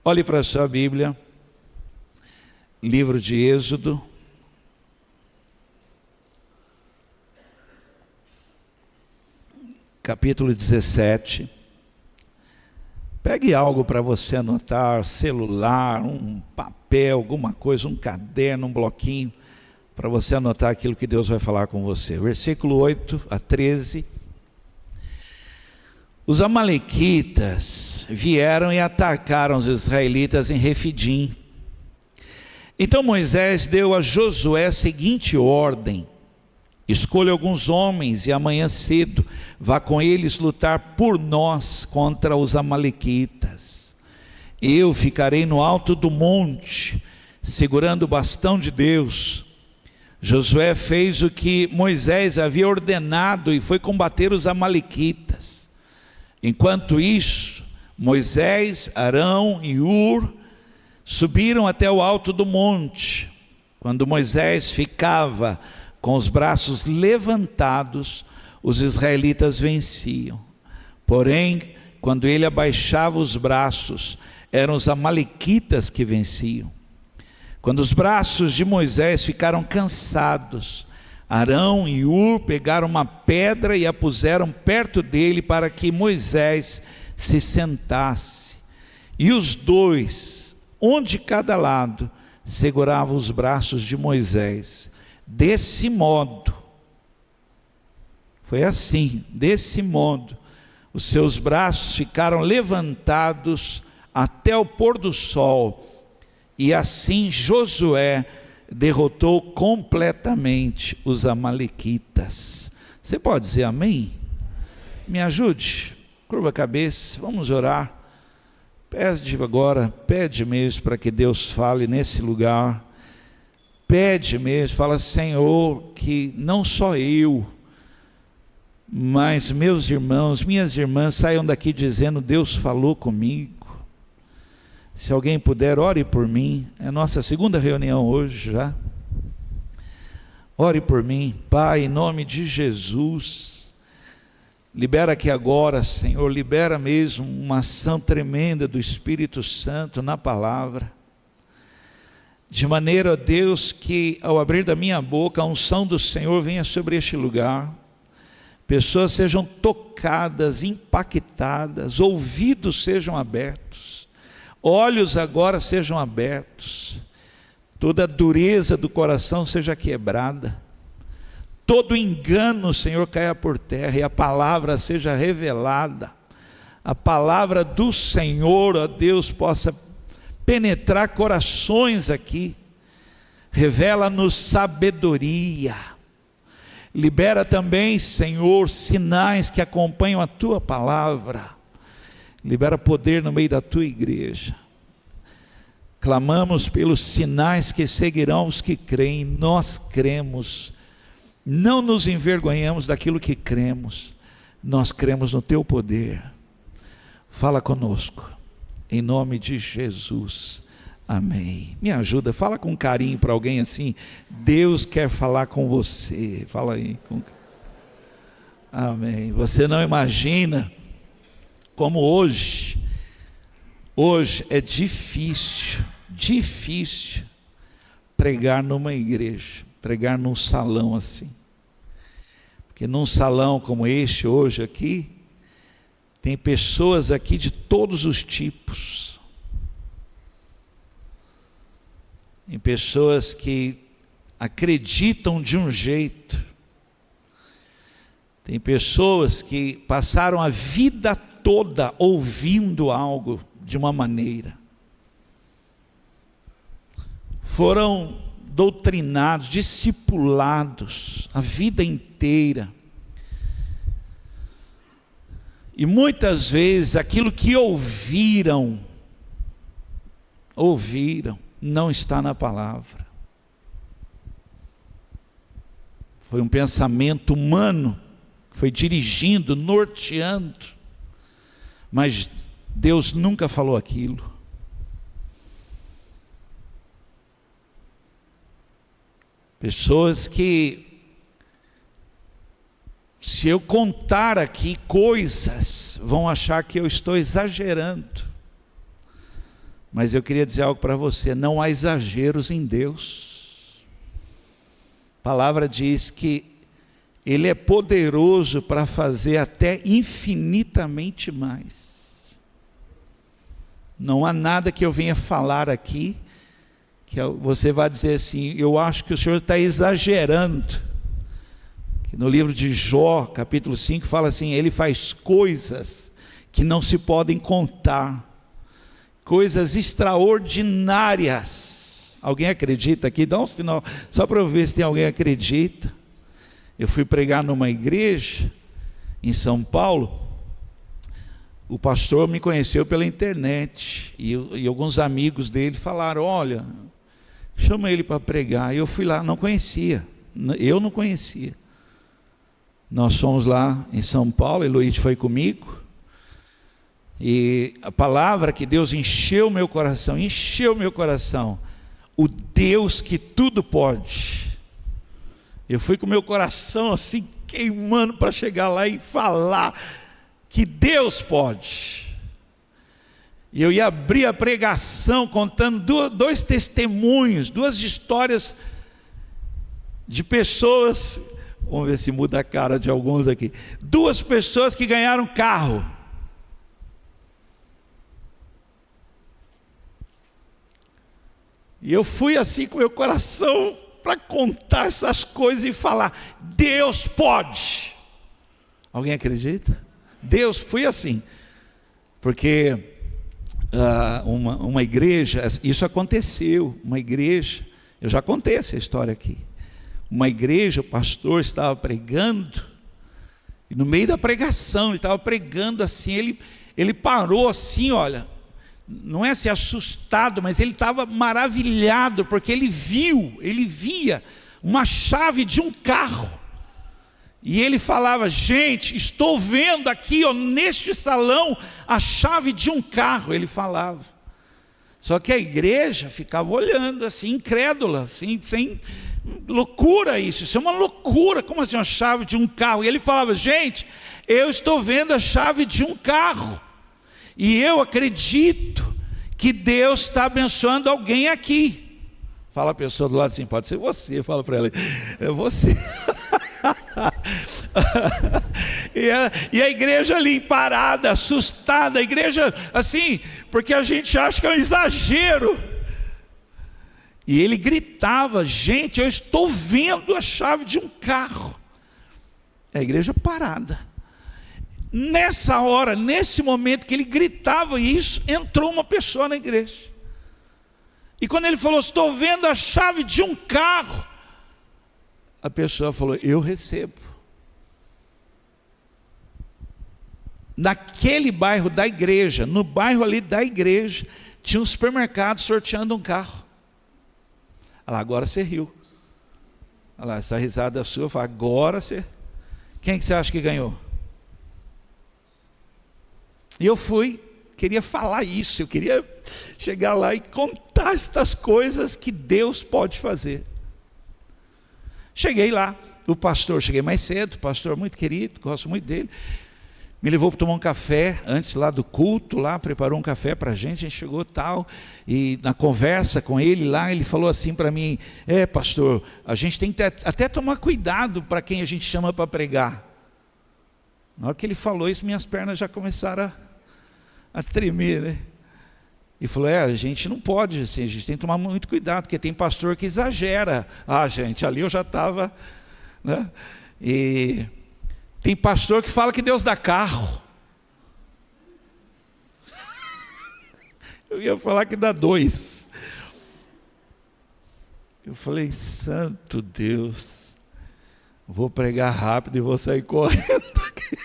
Olhe para a sua Bíblia, livro de Êxodo, capítulo 17. Pegue algo para você anotar, celular, um papel, alguma coisa, um caderno, um bloquinho, para você anotar aquilo que Deus vai falar com você. Versículo 8 a 13. Os amalequitas vieram e atacaram os israelitas em Refidim. Então Moisés deu a Josué a seguinte ordem: escolha alguns homens e amanhã cedo vá com eles lutar por nós contra os amalequitas. Eu ficarei no alto do monte, segurando o bastão de Deus. Josué fez o que Moisés havia ordenado e foi combater os amalequitas. Enquanto isso, Moisés, Arão e Hur subiram até o alto do monte. Quando Moisés ficava com os braços levantados, os israelitas venciam. Porém, quando ele abaixava os braços, eram os amalequitas que venciam. Quando os braços de Moisés ficaram cansados, Arão e Hur pegaram uma pedra e a puseram perto dele para que Moisés se sentasse. E os dois, um de cada lado, seguravam os braços de Moisés. Desse modo, foi assim, desse modo, os seus braços ficaram levantados até o pôr do sol. E assim Josué derrotou completamente os amalequitas. Você pode dizer amém? Me ajude, curva a cabeça, vamos orar. Pede mesmo para que Deus fale nesse lugar. Pede mesmo, fala: Senhor, que não só eu, mas meus irmãos, minhas irmãs saiam daqui dizendo: Deus falou comigo. Se alguém puder, ore por mim. É a nossa segunda reunião hoje já. Ore por mim, Pai, em nome de Jesus. Libera aqui agora, Senhor, libera mesmo uma ação tremenda do Espírito Santo na palavra. De maneira, Deus, que ao abrir da minha boca, a unção do Senhor venha sobre este lugar. Pessoas sejam tocadas, impactadas, ouvidos sejam abertos. Olhos agora sejam abertos, toda a dureza do coração seja quebrada, todo engano, Senhor, caia por terra e a palavra seja revelada, a palavra do Senhor, ó Deus, possa penetrar corações aqui. Revela-nos sabedoria, libera também, Senhor, sinais que acompanham a Tua palavra. Libera poder no meio da Tua igreja. Clamamos pelos sinais que seguirão os que creem. Nós cremos, não nos envergonhamos daquilo que cremos. Nós cremos no Teu poder. Fala conosco, em nome de Jesus, amém. Me ajuda, fala com carinho para alguém assim: Deus quer falar com você. Fala aí, amém. Você não imagina como hoje é difícil pregar numa igreja, pregar num salão assim, porque num salão como este hoje aqui, tem pessoas aqui de todos os tipos, tem pessoas que acreditam de um jeito, tem pessoas que passaram a vida toda ouvindo algo de uma maneira, foram doutrinados, discipulados a vida inteira, e muitas vezes aquilo que ouviram não está na palavra, foi um pensamento humano que foi dirigindo, norteando, mas Deus nunca falou aquilo. Pessoas que, se eu contar aqui coisas, vão achar que eu estou exagerando. Mas eu queria dizer algo para você: não há exageros em Deus. A palavra diz que Ele é poderoso para fazer até infinitamente mais. Não há nada que eu venha falar aqui que você vai dizer assim: eu acho que o Senhor está exagerando. Que no livro de Jó, capítulo 5, fala assim: Ele faz coisas que não se podem contar, coisas extraordinárias. Alguém acredita aqui? Dá um sinal, só para eu ver se tem alguém que acredita. Eu fui pregar numa igreja em São Paulo. O pastor me conheceu pela internet, e alguns amigos dele falaram: olha, chama ele para pregar. E eu fui lá, não conhecia, eu não conhecia. Nós fomos lá em São Paulo, Eloíde foi comigo, e a palavra que Deus encheu meu coração, o Deus que tudo pode. Eu fui com meu coração assim queimando para chegar lá e falar que Deus pode. E eu ia abrir a pregação contando dois testemunhos, duas histórias de pessoas, vamos ver se muda a cara de alguns aqui, duas pessoas que ganharam carro. E eu fui assim com meu coração para contar essas coisas e falar: Deus pode. Alguém acredita? Deus, fui assim, porque uma igreja, isso aconteceu, uma igreja, eu já contei essa história aqui, uma igreja, o pastor estava pregando, e no meio da pregação, ele estava pregando assim, ele parou assim, olha, não é assim assustado, mas ele estava maravilhado, porque ele via uma chave de um carro, e ele falava: gente, estou vendo aqui, ó, neste salão, a chave de um carro, ele falava. Só que a igreja ficava olhando assim, incrédula, assim, sem loucura isso é uma loucura, como assim uma chave de um carro? E ele falava: gente, eu estou vendo a chave de um carro, e eu acredito que Deus está abençoando alguém aqui. Fala a pessoa do lado assim: pode ser você. Fala para ela: é você. E a igreja ali parada, assustada, a igreja assim, porque a gente acha que é um exagero. E ele gritava: gente, eu estou vendo a chave de um carro. A igreja parada. Nessa hora, nesse momento que ele gritava isso, entrou uma pessoa na igreja. E quando ele falou: estou vendo a chave de um carro, a pessoa falou: eu recebo. Naquele bairro da igreja, no bairro ali da igreja, tinha um supermercado sorteando um carro. Olha lá, agora você riu. Olha lá, essa risada sua, fala: agora você... Quem que você acha que ganhou? E eu queria falar isso, eu queria chegar lá e contar estas coisas que Deus pode fazer. Cheguei lá, cheguei mais cedo, o pastor muito querido, gosto muito dele, me levou para tomar um café, antes lá do culto, lá preparou um café para a gente chegou tal, e na conversa com ele lá, ele falou assim para mim: pastor, a gente tem que até tomar cuidado para quem a gente chama para pregar. Na hora que ele falou isso, minhas pernas já começaram a tremer, né? E falou: a gente não pode, assim, a gente tem que tomar muito cuidado, porque tem pastor que exagera. Gente, ali eu já estava, né? E tem pastor que fala que Deus dá carro. Eu ia falar que dá 2. Eu falei: santo Deus, vou pregar rápido e vou sair correndo aqui.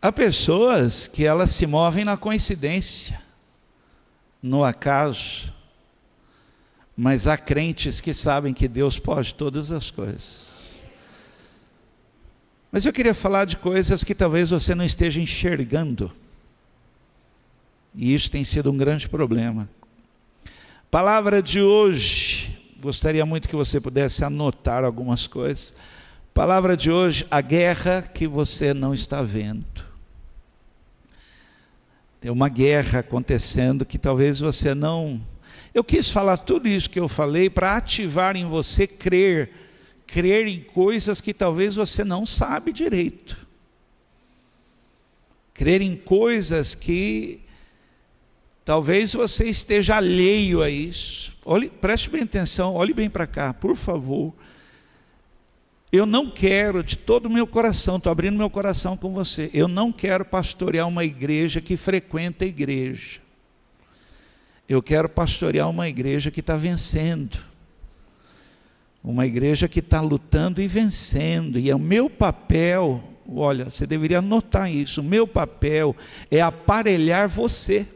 Há pessoas que elas se movem na coincidência, no acaso, mas há crentes que sabem que Deus pode todas as coisas. Mas eu queria falar de coisas que talvez você não esteja enxergando, e isso tem sido um grande problema. Palavra de hoje, gostaria muito que você pudesse anotar algumas coisas. Palavra de hoje: a guerra que você não está vendo. Tem uma guerra acontecendo que talvez você não... Eu quis falar tudo isso que eu falei para ativar em você crer em coisas que talvez você não sabe direito. Crer em coisas que talvez você esteja alheio a isso. Preste bem atenção, olhe bem para cá, por favor. Eu não quero, de todo o meu coração, estou abrindo meu coração com você, eu não quero pastorear uma igreja que frequenta a igreja. Eu quero pastorear uma igreja que está vencendo. Uma igreja que está lutando e vencendo. E é o meu papel, olha, você deveria anotar isso, o meu papel é aparelhar você.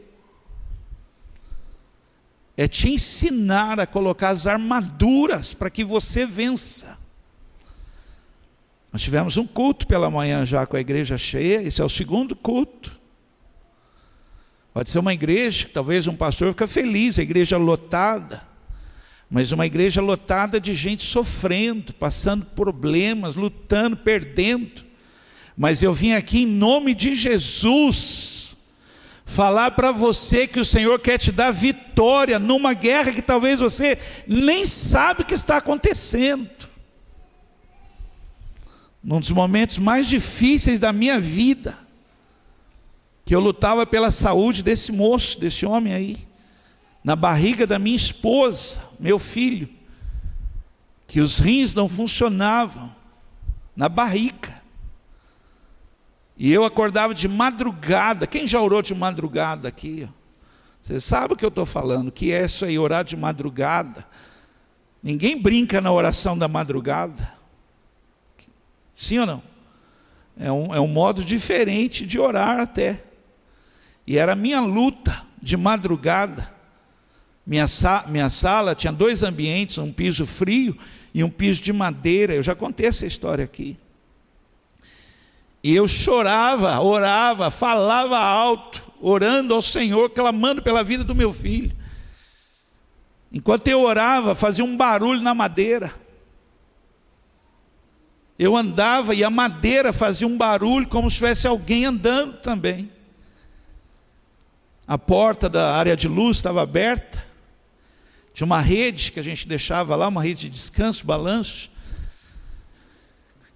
É te ensinar a colocar as armaduras para que você vença. Nós tivemos um culto pela manhã já com a igreja cheia, esse é o segundo culto. Pode ser uma igreja, talvez um pastor fica feliz, a igreja lotada, mas uma igreja lotada de gente sofrendo, passando problemas, lutando, perdendo. Mas eu vim aqui em nome de Jesus, falar para você que o Senhor quer te dar vitória numa guerra que talvez você nem sabe que está acontecendo. Num dos momentos mais difíceis da minha vida, que eu lutava pela saúde desse moço, desse homem aí, na barriga da minha esposa, meu filho, que os rins não funcionavam, na barriga, e eu acordava de madrugada. Quem já orou de madrugada aqui? Você sabe o que eu estou falando, que é isso aí, orar de madrugada. Ninguém brinca na oração da madrugada. Sim ou não? É um modo diferente de orar até. E era a minha luta de madrugada. Minha sala tinha 2 ambientes, um piso frio e um piso de madeira. Eu já contei essa história aqui. E eu chorava, orava, falava alto, orando ao Senhor, clamando pela vida do meu filho. Enquanto eu orava, fazia um barulho na madeira. Eu andava e a madeira fazia um barulho como se tivesse alguém andando também. A porta da área de luz estava aberta. Tinha uma rede que a gente deixava lá, uma rede de descanso, balanço.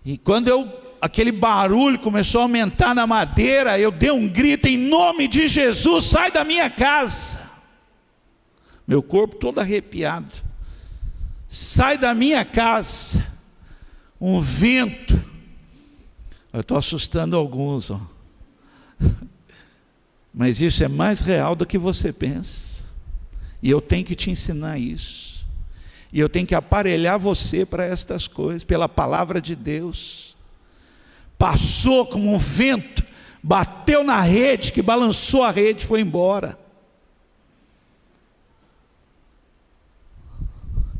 E quando aquele barulho começou a aumentar na madeira, eu dei um grito em nome de Jesus: sai da minha casa. Meu corpo todo arrepiado. Sai da minha casa. Um vento. Eu estou assustando alguns, ó. Mas isso é mais real do que você pensa. E eu tenho que te ensinar isso. E eu tenho que aparelhar você para estas coisas, pela palavra de Deus. Passou como um vento, bateu na rede, que balançou a rede e foi embora.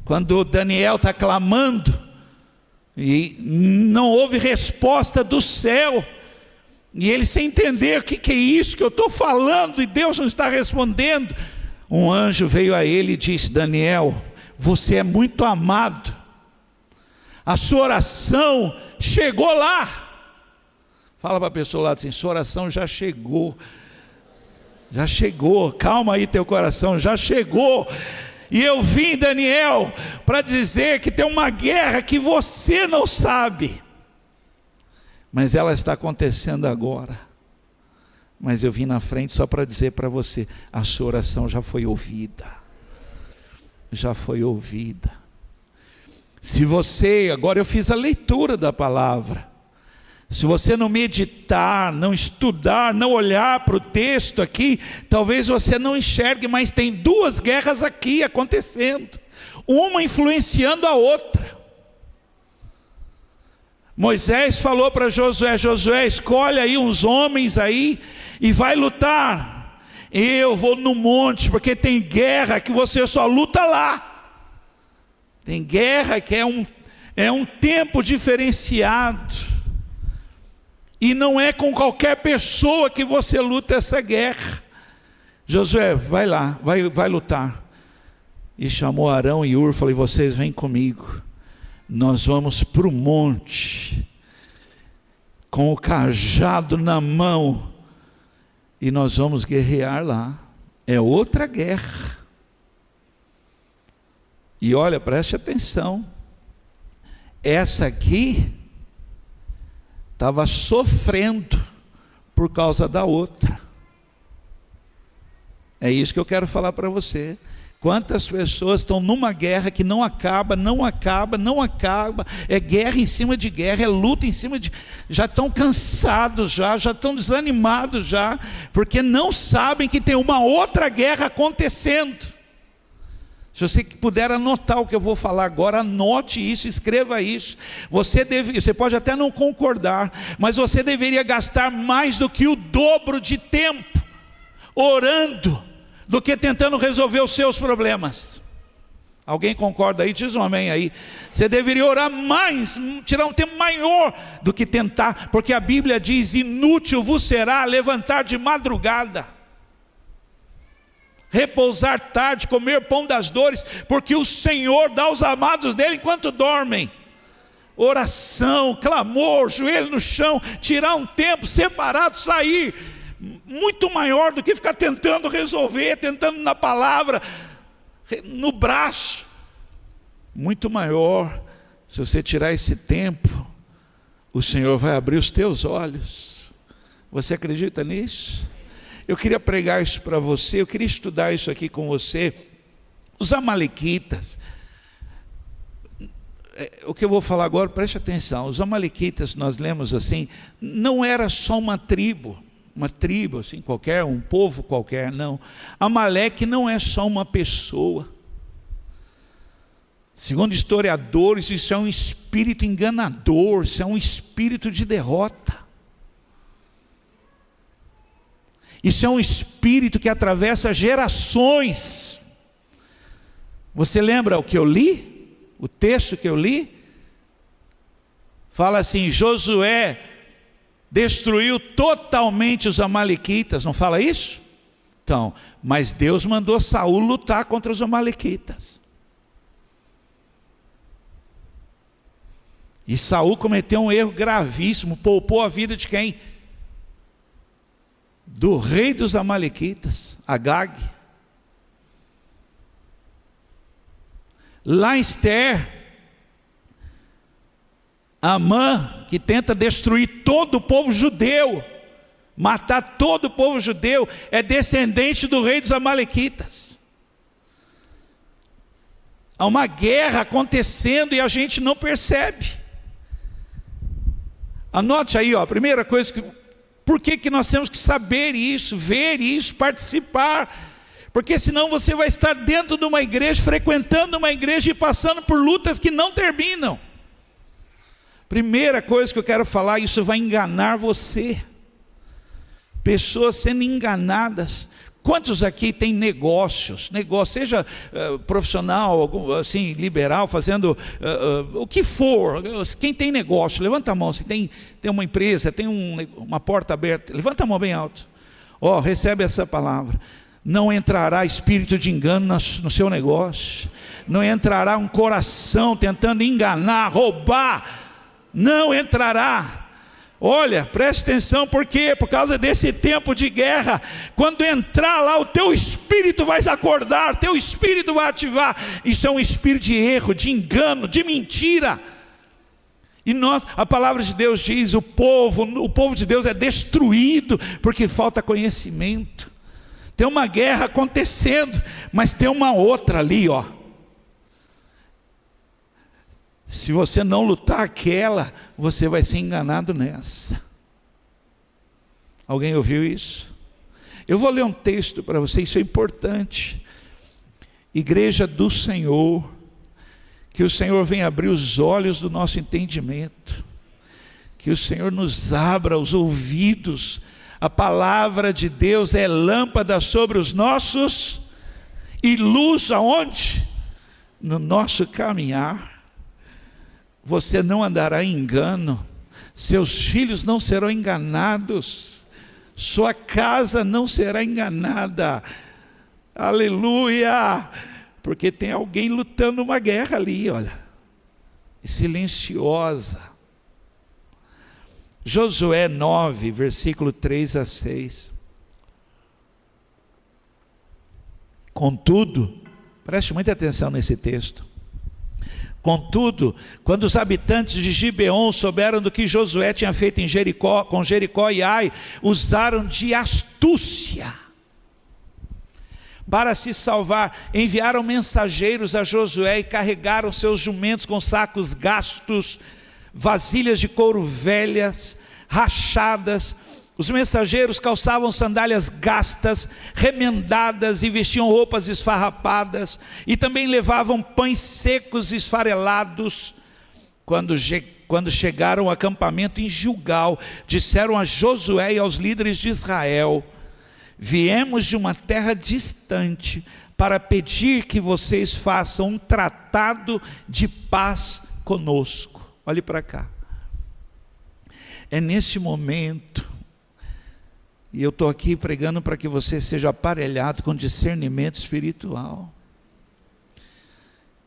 Quando Daniel está clamando, e não houve resposta do céu, e ele sem entender o que é isso que eu estou falando, e Deus não está respondendo, um anjo veio a ele e disse: Daniel, você é muito amado, a sua oração chegou lá. Fala para a pessoa lá assim: sua oração já chegou, calma aí teu coração, já chegou. E eu vim, Daniel, para dizer que tem uma guerra que você não sabe, mas ela está acontecendo agora. Mas eu vim na frente só para dizer para você: a sua oração já foi ouvida. Já foi ouvida. Se você, agora eu fiz a leitura da palavra, se você não meditar, não estudar, não olhar para o texto aqui, talvez você não enxergue, mas tem 2 guerras aqui acontecendo, uma influenciando a outra. Moisés falou para Josué: Josué, escolhe aí uns homens aí e vai lutar. Eu vou no monte, porque tem guerra que você só luta lá. Tem guerra que é um tempo diferenciado. E não é com qualquer pessoa que você luta essa guerra. Josué, vai lá, vai lutar. E chamou Arão e Hur, falou: vocês vêm comigo. Nós vamos para o monte, com o cajado na mão. e nós vamos guerrear lá. É outra guerra. E olha, preste atenção, essa aqui estava sofrendo por causa da outra. É isso que eu quero falar para você. Quantas pessoas estão numa guerra que não acaba, é guerra em cima de guerra, é luta em cima de... Já estão cansados, já estão desanimados já, porque não sabem que tem uma outra guerra acontecendo. Se você puder anotar o que eu vou falar agora, anote isso, escreva isso. Você pode até não concordar, mas você deveria gastar mais do que o dobro de tempo orando do que tentando resolver os seus problemas. Alguém concorda aí? Diz um amém aí. Você deveria orar mais, tirar um tempo maior do que tentar, porque a Bíblia diz: inútil vos será levantar de madrugada, repousar tarde, comer pão das dores, porque o Senhor dá aos amados dele enquanto dormem. Oração, clamor, joelho no chão, tirar um tempo separado, sair, muito maior do que ficar tentando resolver, tentando na palavra, no braço. Muito maior. Se você tirar esse tempo, o Senhor vai abrir os teus olhos. Você acredita nisso? Eu queria pregar isso para você, eu queria estudar isso aqui com você. Os amalequitas, o que eu vou falar agora, preste atenção. Os amalequitas, nós lemos assim, não era só uma tribo assim qualquer, um povo qualquer, não. Amaleque não é só uma pessoa. Segundo historiadores, isso é um espírito enganador, isso é um espírito de derrota. Isso é um espírito que atravessa gerações. Você lembra o que eu li? O texto que eu li? Fala assim: Josué destruiu totalmente os amalequitas, não fala isso? Então, mas Deus mandou Saul lutar contra os amalequitas. E Saul cometeu um erro gravíssimo, poupou a vida de quem? Do rei dos amalequitas, Agag. Lá em Ester, Amã, que tenta destruir todo o povo judeu, matar todo o povo judeu, é descendente do rei dos amalequitas. Há uma guerra acontecendo e a gente não percebe. Anote aí, a primeira coisa, por que nós temos que saber isso, ver isso, participar? Porque senão você vai estar dentro de uma igreja, frequentando uma igreja e passando por lutas que não terminam. Primeira coisa que eu quero falar, isso vai enganar você. Pessoas sendo enganadas. Quantos aqui tem negócios, seja profissional, assim, liberal, fazendo o que for. Quem tem negócio, levanta a mão. Se tem uma empresa, tem uma porta aberta, levanta a mão bem alto. Recebe essa palavra. Não entrará espírito de engano no seu negócio. Não entrará um coração tentando enganar, roubar. Não entrará. Olha, preste atenção, por quê? Por causa desse tempo de guerra. Quando entrar lá, o teu espírito vai se acordar, teu espírito vai ativar. Isso é um espírito de erro, de engano, de mentira. E a palavra de Deus diz: o povo de Deus é destruído porque falta conhecimento. Tem uma guerra acontecendo, mas tem uma outra ali, Se você não lutar aquela, você vai ser enganado nessa. Alguém ouviu isso? Eu vou ler um texto para você, isso é importante. Igreja do Senhor, que o Senhor venha abrir os olhos do nosso entendimento, que o Senhor nos abra os ouvidos. A palavra de Deus é lâmpada sobre os nossos e luz aonde? No nosso caminhar. Você não andará em engano, seus filhos não serão enganados, sua casa não será enganada. Aleluia! Porque tem alguém lutando uma guerra ali, silenciosa. Josué 9, versículo 3 a 6. Contudo, preste muita atenção nesse texto. Contudo, quando os habitantes de Gibeon souberam do que Josué tinha feito em Jericó, com Jericó e Ai, usaram de astúcia para se salvar. Enviaram mensageiros a Josué e carregaram seus jumentos com sacos gastos, vasilhas de couro velhas, rachadas. Os mensageiros calçavam sandálias gastas, remendadas, e vestiam roupas esfarrapadas, e também levavam pães secos e esfarelados. Quando chegaram ao acampamento em Gilgal, disseram a Josué e aos líderes de Israel: viemos de uma terra distante para pedir que vocês façam um tratado de paz conosco. Olhe para cá. É nesse momento, e eu estou aqui pregando para que você seja aparelhado com discernimento espiritual,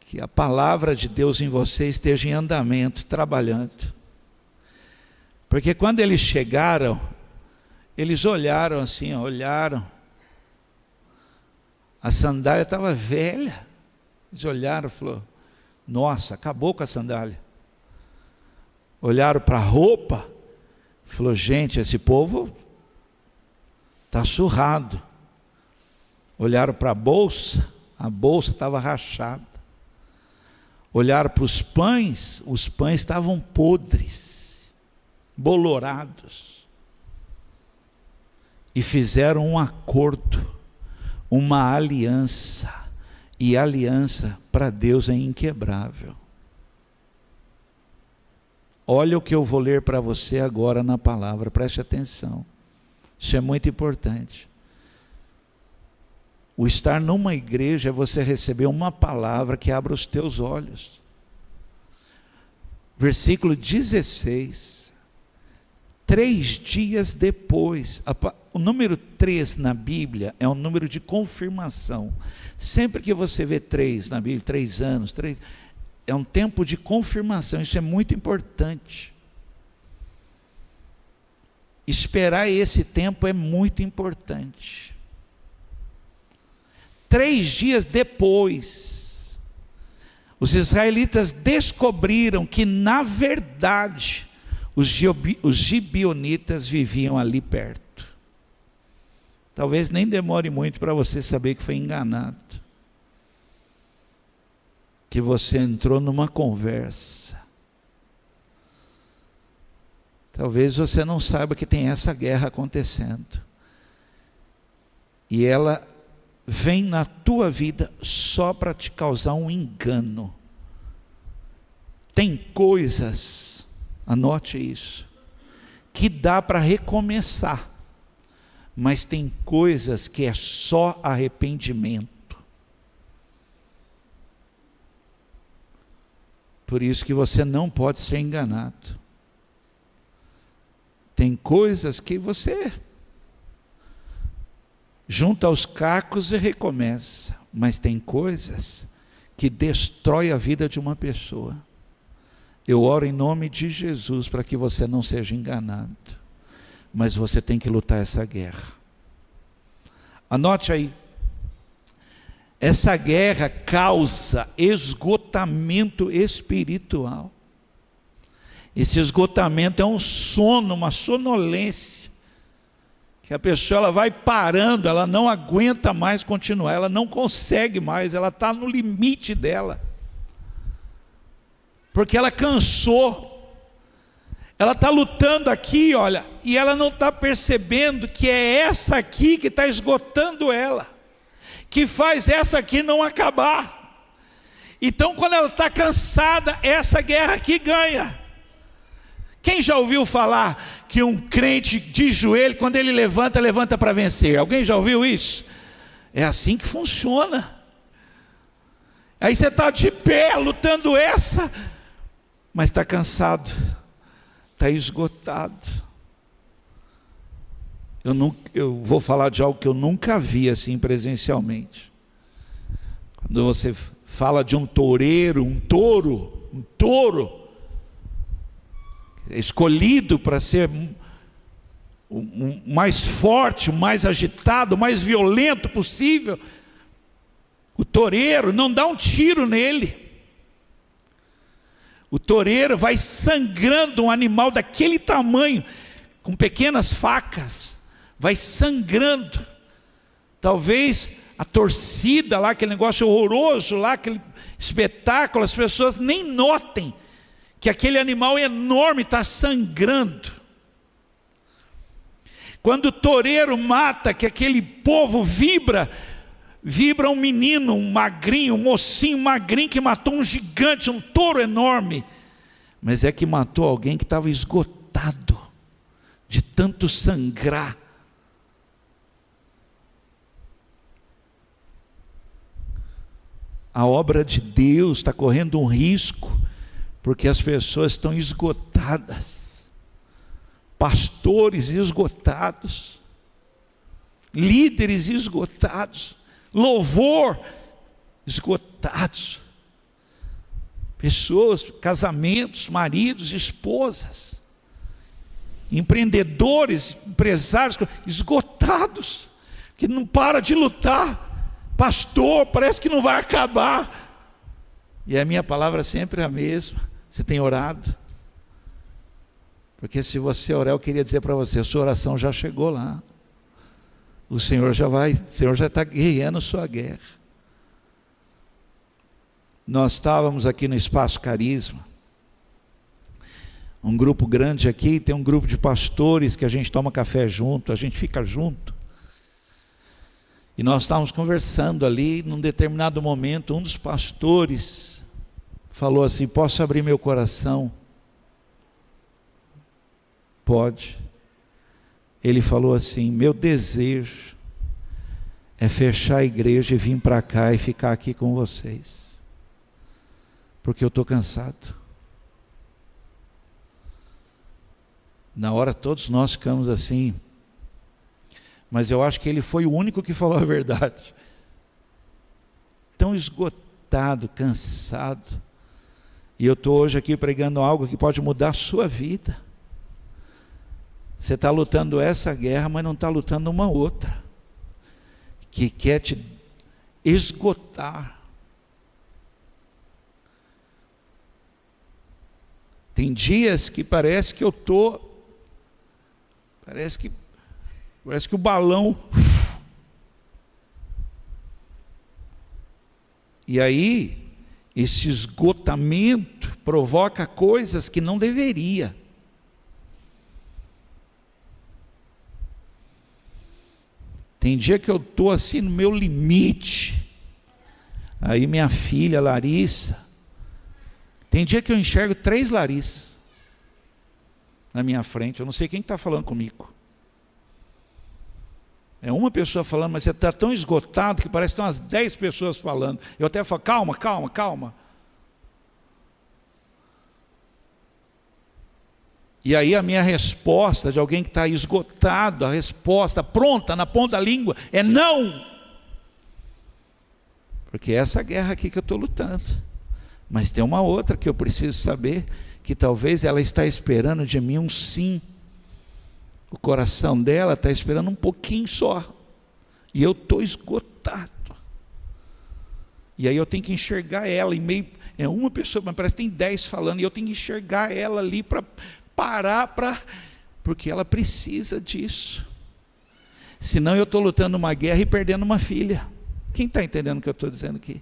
que a palavra de Deus em você esteja em andamento, trabalhando. Porque quando eles chegaram, eles olharam assim, olharam, a sandália estava velha. Eles olharam e falaram: nossa, acabou com a sandália. Olharam para a roupa, falou: gente, esse povo está surrado. Olharam para a bolsa estava rachada. Olharam para os pães estavam podres, bolorados. E fizeram um acordo, uma aliança, e aliança para Deus é inquebrável. Olha o que eu vou ler para você agora na palavra, preste atenção. Isso é muito importante. O estar numa igreja é você receber uma palavra que abra os teus olhos. Versículo 16. 3 dias depois, o número 3 na Bíblia é um número de confirmação. Sempre que você vê 3 na Bíblia, 3 anos, 3, é um tempo de confirmação. Isso é muito importante. Esperar esse tempo é muito importante. 3 dias depois, os israelitas descobriram que, na verdade, os gibeonitas viviam ali perto. Talvez nem demore muito para você saber que foi enganado, que você entrou numa conversa. Talvez você não saiba que tem essa guerra acontecendo, e ela vem na tua vida só para te causar um engano. Tem coisas, anote isso, que dá para recomeçar, mas tem coisas que é só arrependimento. Por isso que você não pode ser enganado. Tem coisas que você junta os cacos e recomeça, mas tem coisas que destrói a vida de uma pessoa. Eu oro em nome de Jesus para que você não seja enganado, mas você tem que lutar essa guerra. Anote aí, essa guerra causa esgotamento espiritual. Esse esgotamento é um sono, uma sonolência, que a pessoa ela vai parando, ela não aguenta mais continuar, ela não consegue mais, ela está no limite dela, porque ela cansou, ela está lutando aqui, olha, e ela não está percebendo que é essa aqui que está esgotando ela, que faz essa aqui não acabar. Então, quando ela está cansada, essa guerra aqui ganha. Quem já ouviu falar que um crente de joelho, quando ele levanta, levanta para vencer? Alguém já ouviu isso? É assim que funciona. Aí você está de pé, lutando essa, mas está cansado, está esgotado. Eu vou falar de algo que eu nunca vi assim presencialmente. Quando você fala de um toureiro, um touro, escolhido para ser o mais forte, o mais agitado, o mais violento possível, O toureiro não dá um tiro nele. O toureiro vai sangrando um animal daquele tamanho, com pequenas facas, vai sangrando. Talvez a torcida lá, aquele negócio horroroso lá, aquele espetáculo, as pessoas nem notem que aquele animal enorme está sangrando. Quando o toureiro mata, que aquele povo vibra um menino, um magrinho, um mocinho magrinho que matou um gigante, um touro enorme, mas é que matou alguém que estava esgotado de tanto sangrar. A obra de Deus está correndo um risco, porque as pessoas estão esgotadas, pastores esgotados, líderes esgotados, louvor esgotados, pessoas, casamentos, maridos, esposas, empreendedores, empresários esgotados, que não para de lutar. Pastor, parece que não vai acabar. E a minha palavra sempre é a mesma. Você tem orado? Porque se você orar, eu queria dizer para você, a sua oração já chegou lá. O Senhor já está guerreando sua guerra. Nós estávamos aqui no Espaço Carisma, um grupo grande aqui, tem um grupo de pastores que a gente toma café junto, a gente fica junto. E nós estávamos conversando ali, num determinado momento, um dos pastores falou assim: posso abrir meu coração? Pode. Ele falou assim: meu desejo é fechar a igreja e vir para cá e ficar aqui com vocês, porque eu estou cansado. Na hora todos nós ficamos assim, mas eu acho que ele foi o único que falou a verdade. Tão esgotado, cansado. E eu estou hoje aqui pregando algo que pode mudar a sua vida. Você está lutando essa guerra, mas não está lutando uma outra, que quer te esgotar. Tem dias que parece que eu estou, parece que o balão. E aí, esse esgotamento provoca coisas que não deveria. Tem dia que eu estou assim no meu limite. Aí minha filha Larissa, tem dia que eu enxergo 3 Larissas na minha frente. Eu não sei quem está falando comigo. É uma pessoa falando, mas você está tão esgotado que parece que estão umas 10 pessoas falando. Eu até falo: calma, calma, calma. E aí a minha resposta de alguém que está esgotado, a resposta pronta, na ponta da língua, é não. Porque é essa guerra aqui que eu estou lutando. Mas tem uma outra que eu preciso saber, que talvez ela está esperando de mim um sim. O coração dela está esperando um pouquinho só. E eu estou esgotado. E aí eu tenho que enxergar ela em meio. É uma pessoa, mas parece que tem 10 falando. E eu tenho que enxergar ela ali para parar, porque ela precisa disso. Senão eu estou lutando uma guerra e perdendo uma filha. Quem está entendendo o que eu estou dizendo aqui?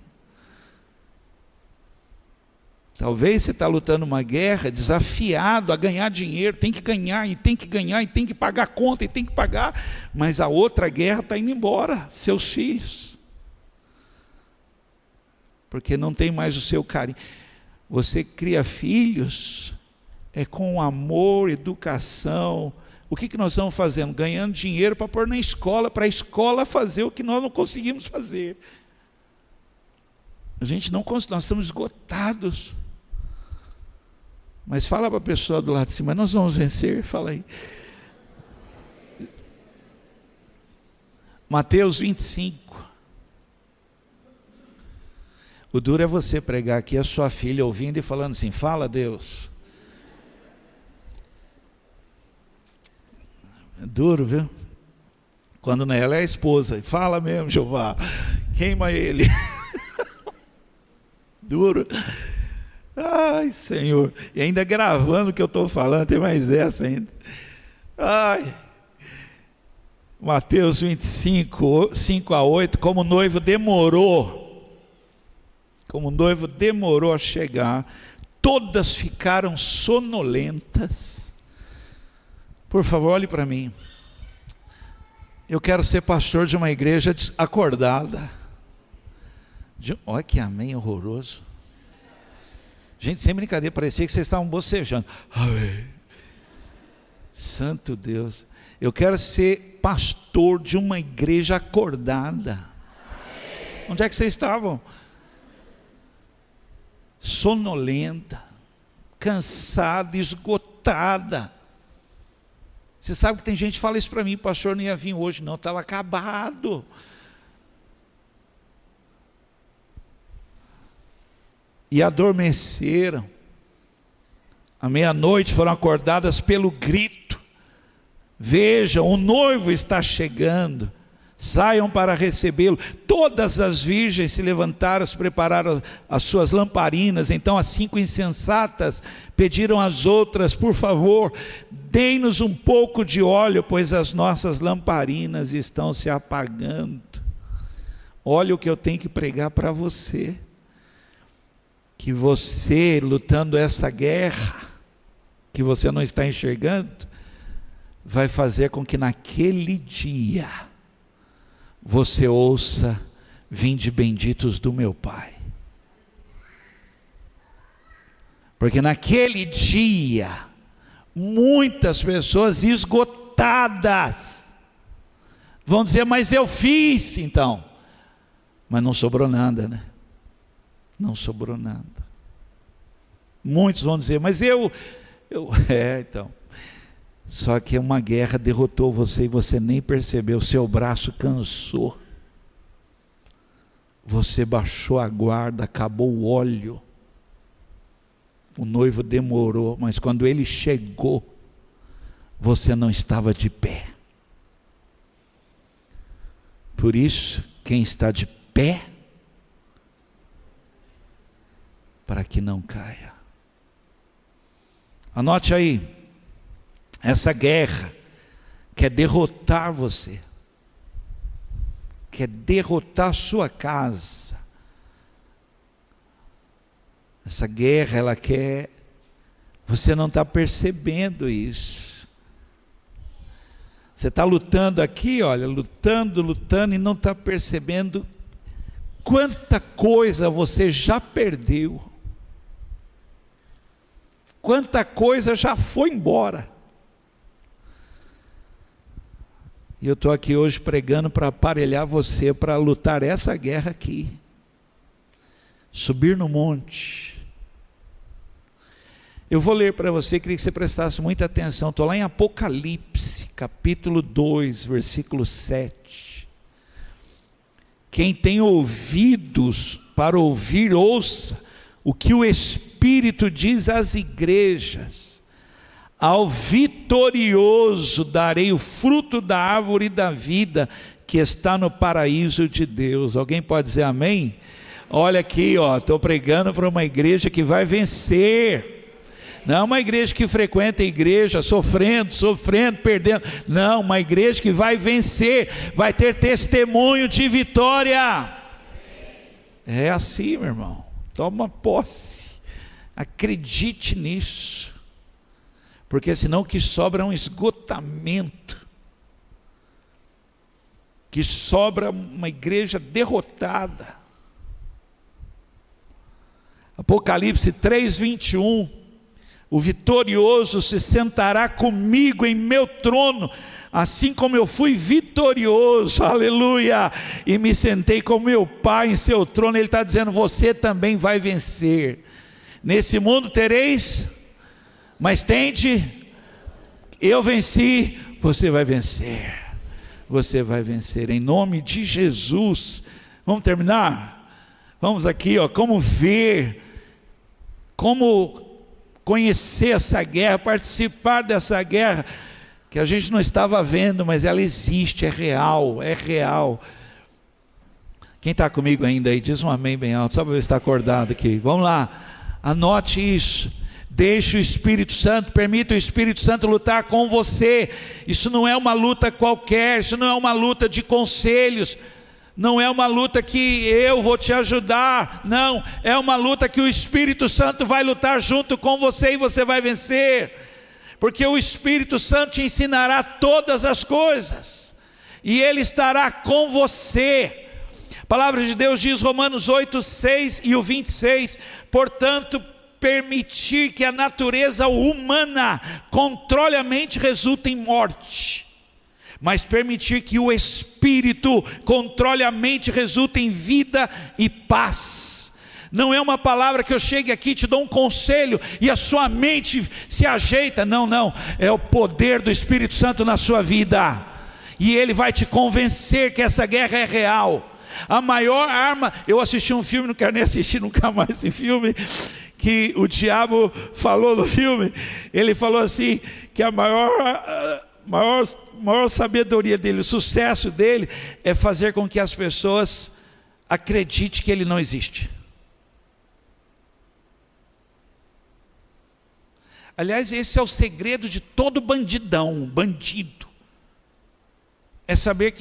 Talvez você está lutando uma guerra, desafiado a ganhar dinheiro, tem que ganhar, e tem que ganhar, e tem que pagar a conta, e tem que pagar, mas a outra guerra está indo embora, seus filhos, porque não tem mais o seu carinho. Você cria filhos, com amor, educação. O que nós estamos fazendo? Ganhando dinheiro para pôr na escola, para a escola fazer o que nós não conseguimos fazer. A gente não consegue, nós estamos esgotados. Mas fala para a pessoa do lado de cima: nós vamos vencer. Fala aí. Mateus 25. O duro é você pregar aqui, a sua filha ouvindo e falando assim: fala, Deus. É duro, viu? Quando ela é a esposa, fala mesmo, Jeová, queima ele. duro. Ai, Senhor. E ainda gravando o que eu estou falando, tem mais essa ainda. Ai. Mateus 25, 5-8, como o noivo demorou a chegar, todas ficaram sonolentas. Por favor, olhe para mim. Eu quero ser pastor de uma igreja acordada. Olha que amém horroroso. Gente, sem brincadeira, parecia que vocês estavam bocejando. Ai, santo Deus. Eu quero ser pastor de uma igreja acordada. Onde é que vocês estavam? Sonolenta, cansada, esgotada. Você sabe que tem gente que fala isso para mim: pastor, não ia vir hoje não, estava acabado. E adormeceram. À meia-noite foram acordadas pelo grito: vejam, o noivo está chegando, saiam para recebê-lo. Todas as virgens se levantaram, se prepararam as suas lamparinas. Então as 5 insensatas pediram às outras: por favor, deem-nos um pouco de óleo, pois as nossas lamparinas estão se apagando. Olha o que eu tenho que pregar para você. Que você, lutando essa guerra, que você não está enxergando, vai fazer com que naquele dia você ouça: vinde benditos do meu Pai. Porque naquele dia, muitas pessoas esgotadas vão dizer: mas eu fiz então. Mas não sobrou nada, né? Não sobrou nada. Muitos vão dizer: mas eu então. Só que uma guerra derrotou você e você nem percebeu. Seu braço cansou, você baixou a guarda, acabou o óleo. O noivo demorou, mas quando ele chegou, você não estava de pé. Por isso, quem está de pé, para que não caia. Anote aí: essa guerra quer derrotar você, quer derrotar a sua casa. Essa guerra, ela quer, você não está percebendo isso. Você está lutando aqui, olha, lutando e não está percebendo quanta coisa você já perdeu, quanta coisa já foi embora. E eu estou aqui hoje pregando para aparelhar você para lutar essa guerra aqui. Subir no monte. Eu vou ler para você, queria que você prestasse muita atenção. Estou lá em Apocalipse, capítulo 2, versículo 7. Quem tem ouvidos para ouvir, ouça o que o Espírito diz às igrejas. Ao vitorioso darei o fruto da árvore da vida, que está no paraíso de Deus. Alguém pode dizer amém? Olha aqui, estou pregando para uma igreja que vai vencer. Não uma igreja que frequenta a igreja sofrendo, perdendo. Não, uma igreja que vai vencer, vai ter testemunho de vitória. É assim, meu irmão. Toma posse, acredite nisso, porque senão o que sobra é um esgotamento, que sobra uma igreja derrotada. Apocalipse 3:21, o vitorioso se sentará comigo em meu trono, assim como eu fui vitorioso, aleluia, e me sentei com meu Pai em seu trono. Ele está dizendo: você também vai vencer. Nesse mundo tereis, mas tende, eu venci, você vai vencer. Você vai vencer, em nome de Jesus. Vamos terminar? Vamos aqui, como ver, como conhecer essa guerra, participar dessa guerra, que a gente não estava vendo, mas ela existe, é real, é real. Quem está comigo ainda aí, diz um amém bem alto, só para ver se está acordado aqui. Vamos lá, anote isso. Deixe o Espírito Santo, permita o Espírito Santo lutar com você. Isso não é uma luta qualquer, isso não é uma luta de conselhos, não é uma luta que eu vou te ajudar, não, é uma luta que o Espírito Santo vai lutar junto com você e você vai vencer, porque o Espírito Santo te ensinará todas as coisas, e Ele estará com você. A palavra de Deus diz, Romanos 8, 6 e o 26, portanto, permitir que a natureza humana controle a mente resulta em morte, mas permitir que o Espírito controle a mente resulta em vida e paz. Não é uma palavra que eu chegue aqui e te dou um conselho e a sua mente se ajeita, não, é o poder do Espírito Santo na sua vida, e ele vai te convencer que essa guerra é real. A maior arma, eu assisti um filme, não quero nem assistir nunca mais esse filme, que o diabo falou no filme. Ele falou assim, que a maior sabedoria dele, o sucesso dele, é fazer com que as pessoas acreditem que ele não existe. Aliás, esse é o segredo de todo bandido, é saber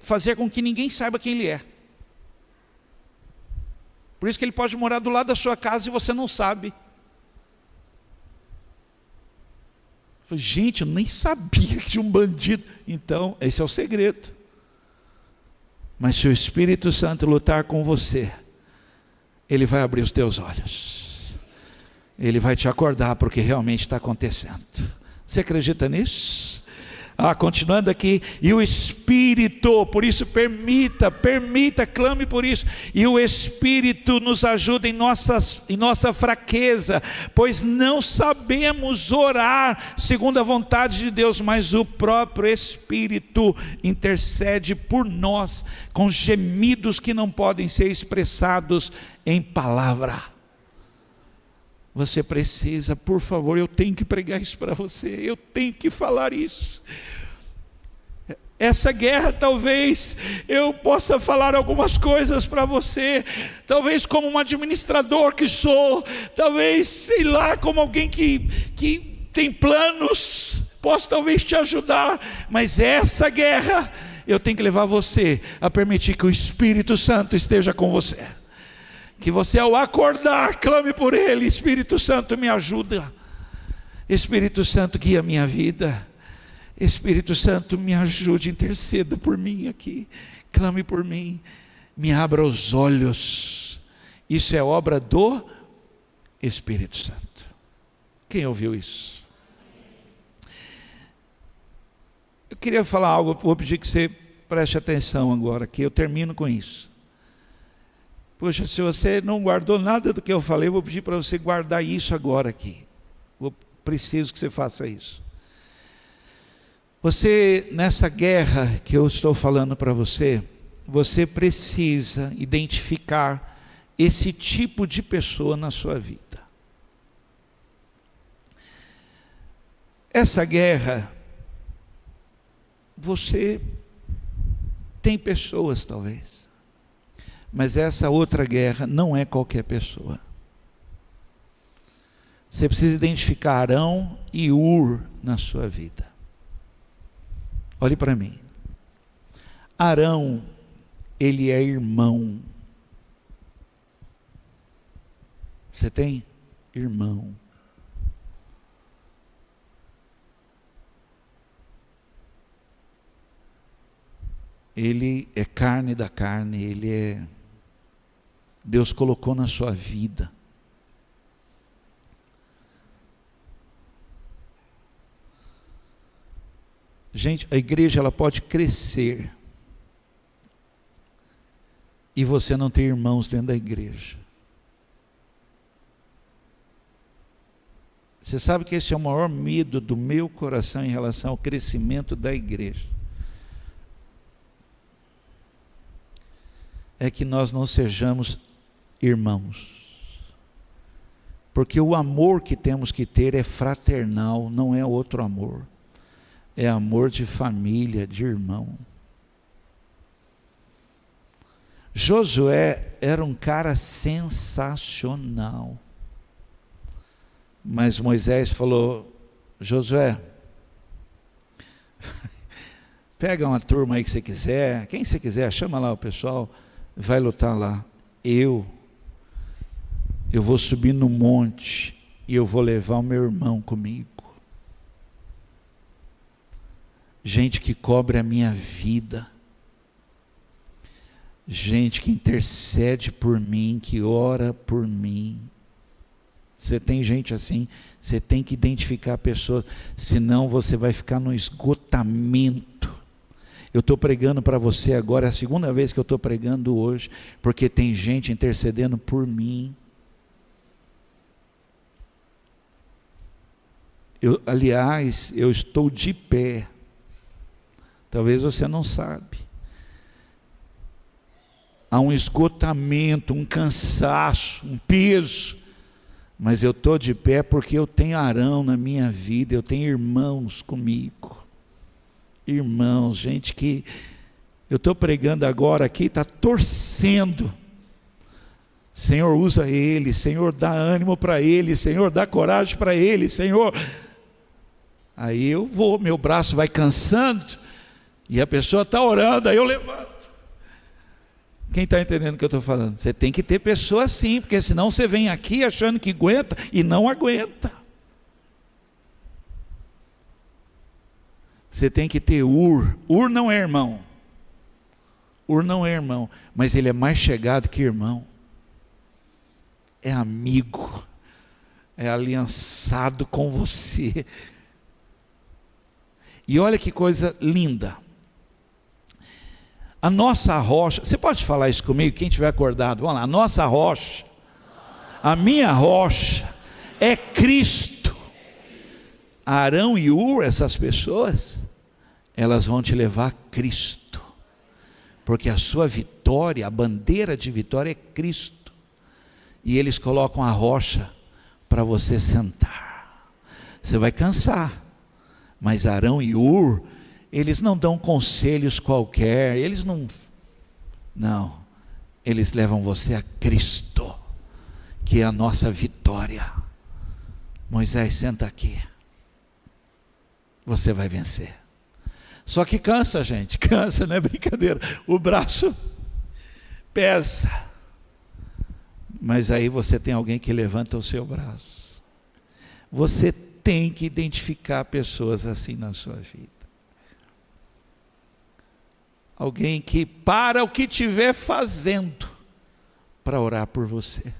fazer com que ninguém saiba quem ele é. Por isso que ele pode morar do lado da sua casa e você não sabe. Gente, eu nem sabia que tinha um bandido. Então, esse é o segredo. Mas se o Espírito Santo lutar com você, ele vai abrir os teus olhos. Ele vai te acordar para o que realmente está acontecendo. Você acredita nisso? Continuando aqui, e o Espírito, por isso permita, clame por isso, e o Espírito nos ajuda em nossa fraqueza, pois não sabemos orar segundo a vontade de Deus, mas o próprio Espírito intercede por nós, com gemidos que não podem ser expressados em palavra. Você precisa, por favor, eu tenho que pregar isso para você, eu tenho que falar isso. Essa guerra, talvez eu possa falar algumas coisas para você, talvez como um administrador que sou, talvez, sei lá, como alguém que tem planos, posso talvez te ajudar, mas essa guerra, eu tenho que levar você a permitir que o Espírito Santo esteja com você. Que você, ao acordar, clame por Ele: Espírito Santo, me ajuda. Espírito Santo, guia a minha vida. Espírito Santo, me ajude, interceda por mim aqui. Clame por mim, me abra os olhos. Isso é obra do Espírito Santo. Quem ouviu isso? Eu queria falar algo, vou pedir que você preste atenção agora, que eu termino com isso. Poxa, se você não guardou nada do que eu falei, eu vou pedir para você guardar isso agora aqui. Eu preciso que você faça isso. Você, nessa guerra que eu estou falando para você, você precisa identificar esse tipo de pessoa na sua vida. Essa guerra, você tem pessoas talvez, mas essa outra guerra não é qualquer pessoa. Você precisa identificar Arão e Ur na sua vida. Olhe para mim. Arão, ele é irmão. Você tem irmão. Ele é carne da carne, ele é... Deus colocou na sua vida. Gente, a igreja ela pode crescer e você não ter irmãos dentro da igreja. Você sabe que esse é o maior medo do meu coração em relação ao crescimento da igreja. É que nós não sejamos irmãos. Porque o amor que temos que ter é fraternal, não é outro amor. É amor de família, de irmão. Josué era um cara sensacional. Mas Moisés falou: Josué, pega uma turma aí que você quiser, quem você quiser, chama lá o pessoal, vai lutar lá. Eu vou subir no monte e eu vou levar o meu irmão comigo. Gente que cobre a minha vida, gente que intercede por mim, que ora por mim. Você tem gente assim, você tem que identificar a pessoa, senão você vai ficar no esgotamento. Eu estou pregando para você agora, é a segunda vez que eu estou pregando hoje, porque tem gente intercedendo por mim. Aliás, eu estou de pé, talvez você não sabe. Há um esgotamento, um cansaço, um peso, mas eu estou de pé porque eu tenho Arão na minha vida, eu tenho irmãos comigo. Irmãos, gente que eu estou pregando agora aqui, está torcendo. Senhor, usa ele, Senhor, dá ânimo para ele, Senhor, dá coragem para ele, Senhor. Aí eu vou, meu braço vai cansando, e a pessoa está orando, aí eu levanto. Quem está entendendo o que eu estou falando? Você tem que ter pessoa assim, porque senão você vem aqui achando que aguenta e não aguenta. Você tem que ter Ur. Ur não é irmão. Ur não é irmão, mas ele é mais chegado que irmão. É amigo. É aliançado com você. E olha que coisa linda. A nossa rocha, você pode falar isso comigo, quem estiver acordado, vamos lá, a nossa rocha, a minha rocha é Cristo. Arão e Ur, essas pessoas, elas vão te levar a Cristo, porque a sua vitória, a bandeira de vitória é Cristo, e eles colocam a rocha para você sentar. Você vai cansar, mas Arão e Ur, eles não dão conselhos qualquer, eles não, eles levam você a Cristo, que é a nossa vitória. Moisés, senta aqui, você vai vencer. Só que cansa, gente, cansa, não é brincadeira, o braço pesa, mas aí você tem alguém que levanta o seu braço. Você tem que identificar pessoas assim na sua vida. Alguém que para o que estiver fazendo para orar por você.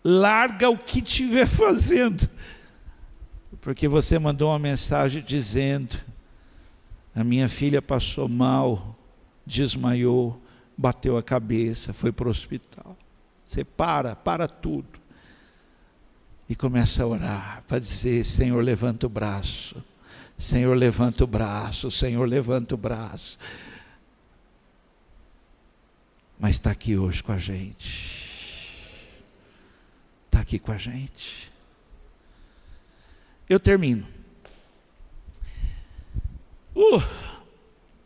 Larga o que estiver fazendo, porque você mandou uma mensagem dizendo: a minha filha passou mal, desmaiou, bateu a cabeça, foi para o hospital. Você para tudo e começa a orar para dizer: Senhor, levanta o braço. Senhor, levanta o braço, Senhor, levanta o braço. Mas está aqui hoje com a gente. Está aqui com a gente. Eu termino.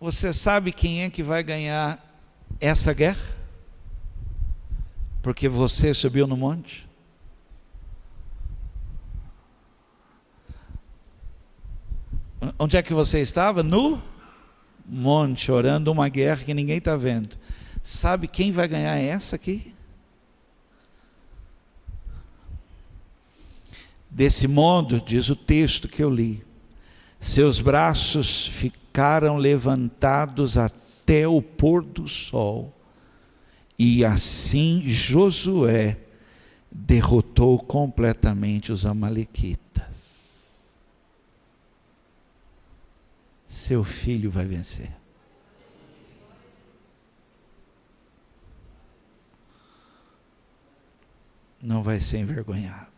Você sabe quem é que vai ganhar essa guerra? Porque você subiu no monte? Onde é que você estava? No monte, orando uma guerra que ninguém está vendo. Sabe quem vai ganhar essa aqui? Desse modo, diz o texto que eu li, seus braços ficaram levantados até o pôr do sol, e assim Josué derrotou completamente os amalequitas. Seu filho vai vencer. Não vai ser envergonhado.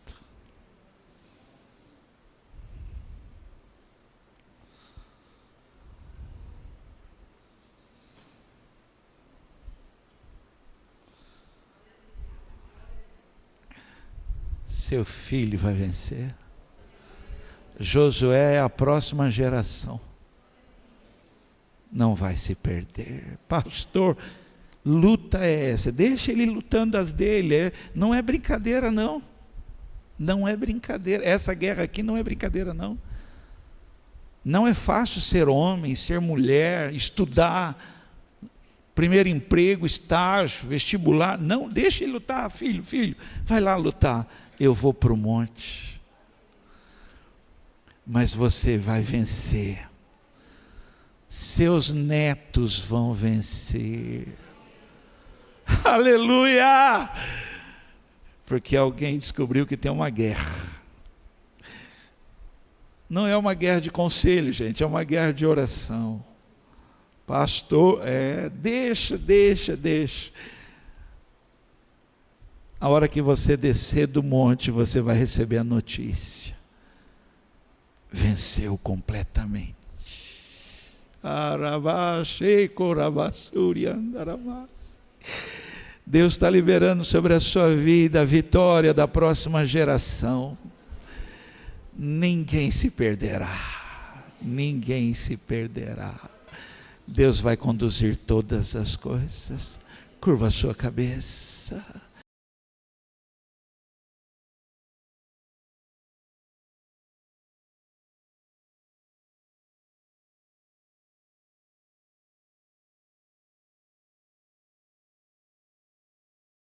Seu filho vai vencer. Josué é a próxima geração. não vai se perder. Pastor, luta é essa? Deixa ele lutando as dele, não é brincadeira não. Não é brincadeira, essa guerra aqui não é brincadeira não. Não é fácil ser homem, ser mulher, estudar, primeiro emprego, estágio, vestibular. Não, deixa ele lutar, filho, vai lá lutar. Eu vou para o monte. Mas você vai vencer. Seus netos vão vencer. Aleluia! Porque alguém descobriu que tem uma guerra. Não é uma guerra de conselho, gente, é uma guerra de oração. Pastor, deixa. A hora que você descer do monte, você vai receber a notícia. Venceu completamente. Deus está liberando sobre a sua vida a vitória da próxima geração. Ninguém se perderá. Ninguém se perderá. Deus vai conduzir todas as coisas. Curva a sua cabeça.